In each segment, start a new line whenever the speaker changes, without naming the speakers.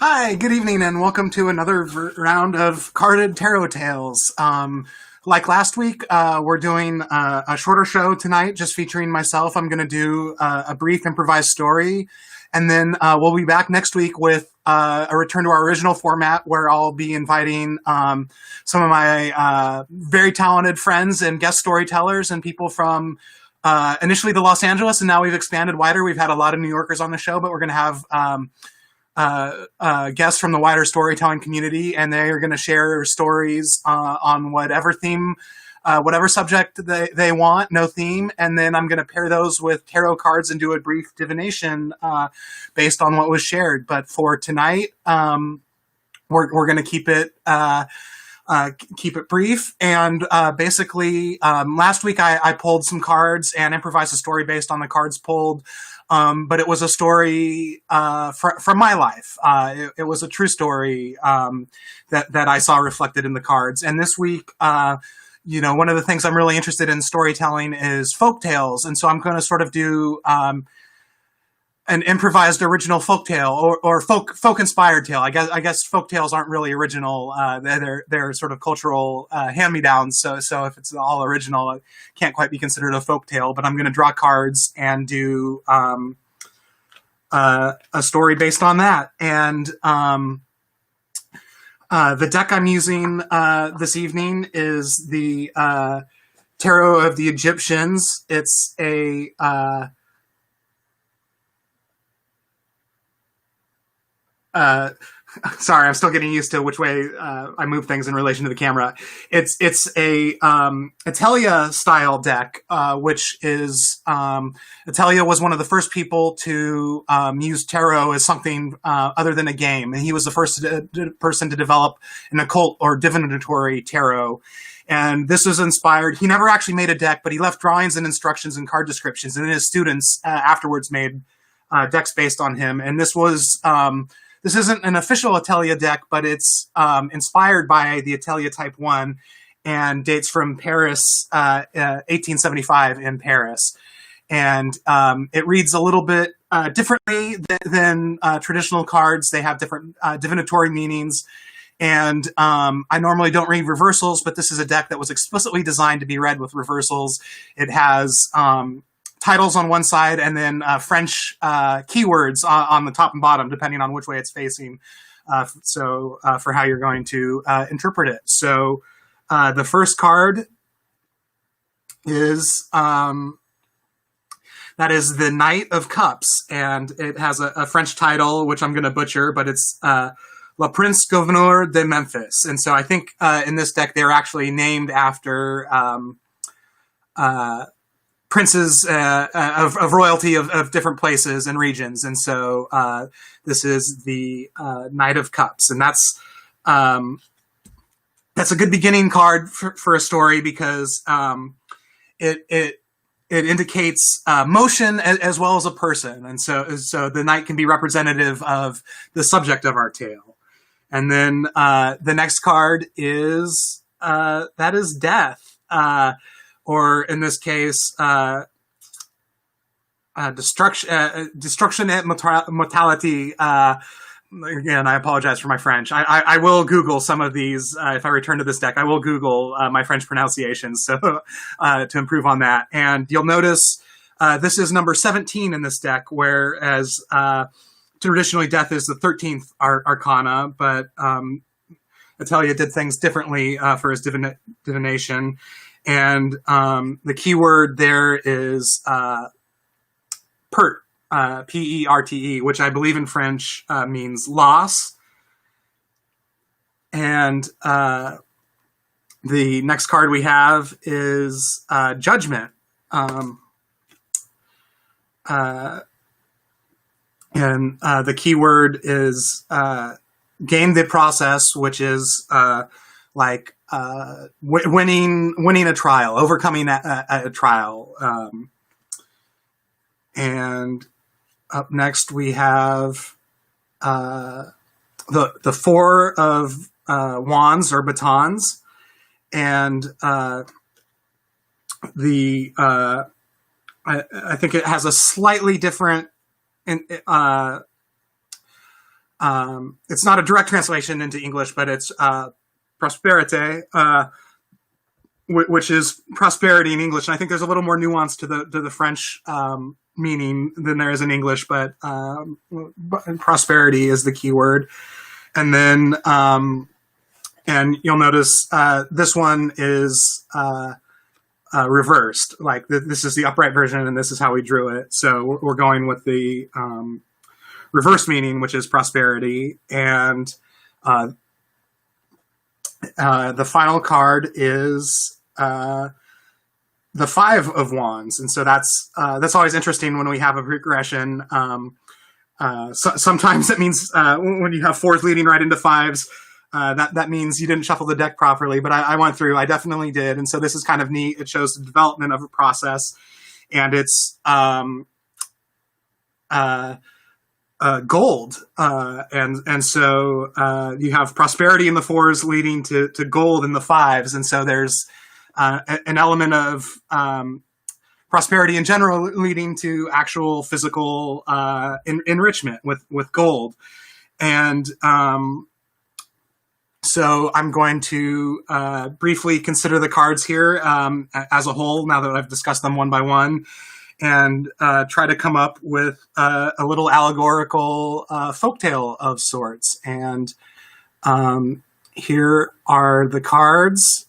Hi, good evening, and welcome to another round of Carded Tarot Tales. Like last week, we're doing a shorter show tonight, just featuring myself. I'm going to do a brief improvised story, and then we'll be back next week with a return to our original format, where I'll be inviting some of my very talented friends and guest storytellers and people from initially the Los Angeles, and now we've expanded wider. We've had a lot of New Yorkers on the show, but we're going to have guests from the wider storytelling community, and they are going to share stories on whatever theme, whatever subject they want, no theme. And then I'm going to pair those with tarot cards and do a brief divination based on what was shared. But for tonight, we're going to keep it brief. And basically, last week I pulled some cards and improvised a story based on the cards pulled. But it was a story from my life. It was a true story that I saw reflected in the cards. And this week, one of the things I'm really interested in storytelling is folk tales. And so I'm going to sort of do an improvised original folk tale or folk inspired tale. I guess folk tales aren't really original. They're sort of cultural hand-me-downs. So if it's all original, it can't quite be considered a folk tale. But I'm going to draw cards and do a story based on that. And the deck I'm using this evening is the Tarot of the Egyptians. It's a sorry, I'm still getting used to which way I move things in relation to the camera. It's a Atelia style deck, which is Atelia was one of the first people to use tarot as something other than a game, and he was the first person to develop an occult or divinatory tarot. And this was inspired. He never actually made a deck, but he left drawings and instructions and card descriptions, and then his students afterwards made decks based on him. And this was this isn't an official Atelia deck, but it's inspired by the Atelia Type 1 and dates from Paris, 1875 in Paris. And it reads a little bit differently than traditional cards. They have different divinatory meanings. And I normally don't read reversals, but this is a deck that was explicitly designed to be read with reversals. It has titles on one side, and then French keywords on the top and bottom, depending on which way it's facing. For how you're going to interpret it. So the first card is that is the Knight of Cups, and it has a French title, which I'm going to butcher, but it's Le Prince Gouverneur de Memphis. And so I think in this deck they're actually named after princes of royalty of different places and regions. And so this is the Knight of Cups. And that's a good beginning card for a story, because it indicates motion as well as a person. And so the knight can be representative of the subject of our tale. And then the next card is that is death. Or in this case, destruction et mortality. Again, I apologize for my French. I will Google some of these if I return to this deck. I will Google my French pronunciations to improve on that. And you'll notice this is number 17 in this deck, whereas traditionally death is the 13th arcana, but Atelia did things differently for his divination. And the keyword there is perte, P-E-R-T-E, which I believe in French means loss. And the next card we have is Judgment. And the keyword is game the process, which is winning a trial, overcoming a trial. And up next we have the Four of Wands or batons, and I think it has a slightly different It's not a direct translation into English, but it's prosperity, which is prosperity in English. And I think there's a little more nuance to the French meaning than there is in English, but prosperity is the key word. And then, and you'll notice this one is reversed. Like this is the upright version, and this is how we drew it. So we're going with the reverse meaning, which is prosperity. And the final card is the 5 of Wands, and so that's always interesting when we have a regression. Sometimes it means when you have 4s leading right into 5s, that means you didn't shuffle the deck properly. But I went through, I definitely did, and so this is kind of neat. It shows the development of a process, and it's gold, and so you have prosperity in the 4s leading to gold in the 5s, and so there's an element of prosperity in general leading to actual physical enrichment with gold. And so I'm going to briefly consider the cards here as a whole, now that I've discussed them one by one, and try to come up with a little allegorical folktale of sorts. And here are the cards.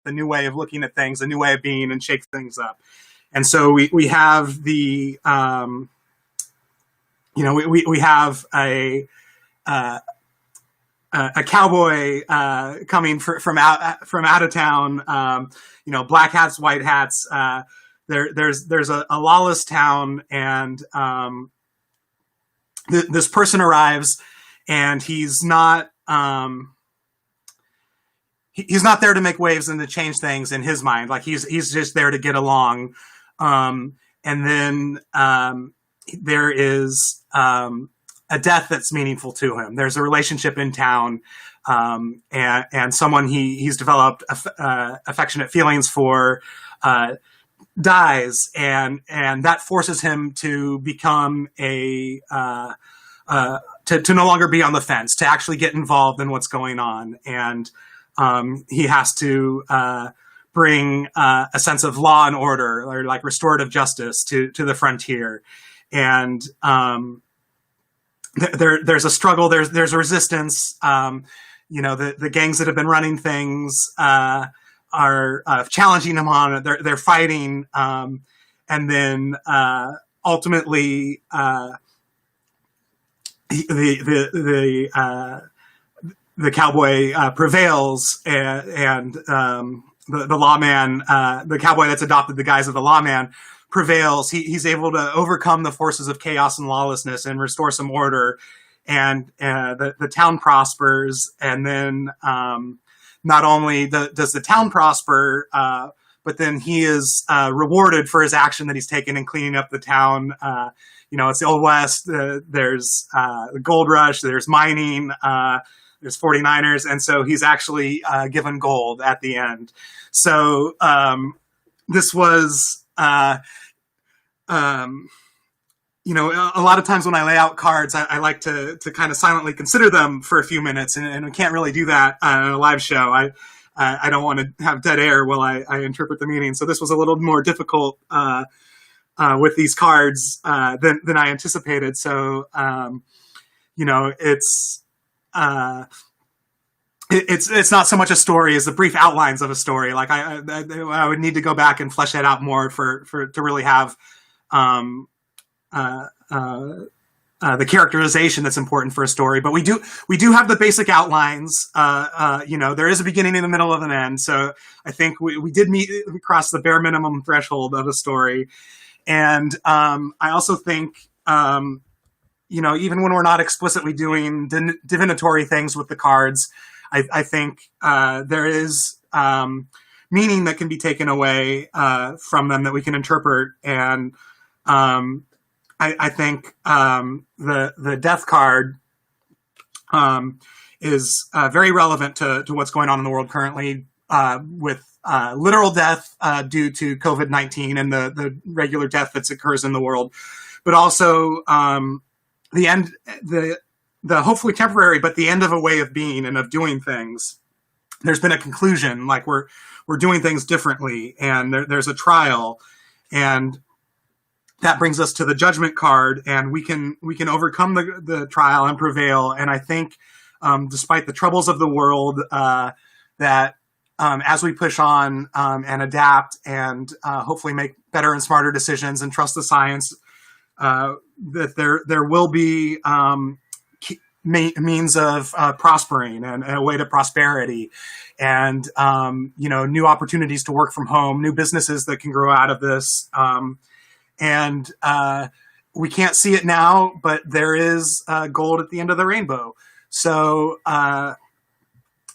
A new way of looking at things, a new way of being, and shake things up. And so we have the we have a cowboy coming from out of town. Black hats, white hats. There's a lawless town, and this person arrives, and he's not there to make waves and to change things in his mind. Like he's just there to get along. And then there is a death that's meaningful to him. There's a relationship in town, and someone he's developed affectionate feelings for dies, and that forces him to become to no longer be on the fence, to actually get involved in what's going on. And he has to bring a sense of law and order, or like restorative justice to the frontier. And there's a struggle, there's a resistance. The gangs that have been running things are challenging him on it. They're fighting, and then ultimately the cowboy prevails, and the lawman, the cowboy that's adopted the guise of the lawman, prevails. He's able to overcome the forces of chaos and lawlessness and restore some order, and the town prospers. And then not only does the town prosper, but then he is rewarded for his action that he's taken in cleaning up the town. It's the Old West. There's the gold rush. There's mining. There's 49ers, and so he's actually given gold at the end. So this was, a lot of times when I lay out cards, I like to kind of silently consider them for a few minutes, and we can't really do that on a live show. I don't want to have dead air while I interpret the meaning. So this was a little more difficult with these cards than I anticipated. So it's not so much a story as the brief outlines of a story. Like I would need to go back and flesh that out more for to really have the characterization that's important for a story. But we do have the basic outlines. There is a beginning, in the middle, of an end. So I think we did cross the bare minimum threshold of a story. And I also think, even when we're not explicitly doing divinatory things with the cards, I think there is meaning that can be taken away from them that we can interpret. And I think the death card is very relevant to what's going on in the world currently with literal death due to COVID-19 and the regular death that occurs in the world, but also the end, the hopefully temporary, but the end of a way of being and of doing things. There's been a conclusion, like we're doing things differently, and there's a trial, and that brings us to the judgment card, and we can overcome the trial and prevail. And I think, despite the troubles of the world, that as we push on and adapt and hopefully make better and smarter decisions and trust the science, that there will be means of prospering and a way to prosperity, and new opportunities to work from home, new businesses that can grow out of this. And we can't see it now, but there is gold at the end of the rainbow. So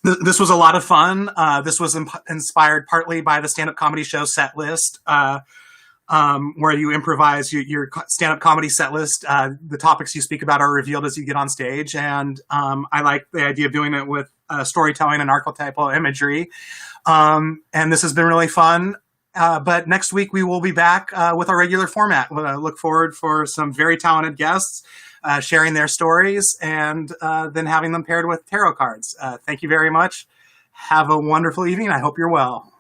this was a lot of fun. This was inspired partly by the stand-up comedy show set list, where you improvise your stand-up comedy set list. The topics you speak about are revealed as you get on stage. And I like the idea of doing it with storytelling and archetypal imagery. And this has been really fun. But next week we will be back with our regular format. We'll look forward for some very talented guests sharing their stories, and then having them paired with tarot cards. Thank you very much. Have a wonderful evening. I hope you're well.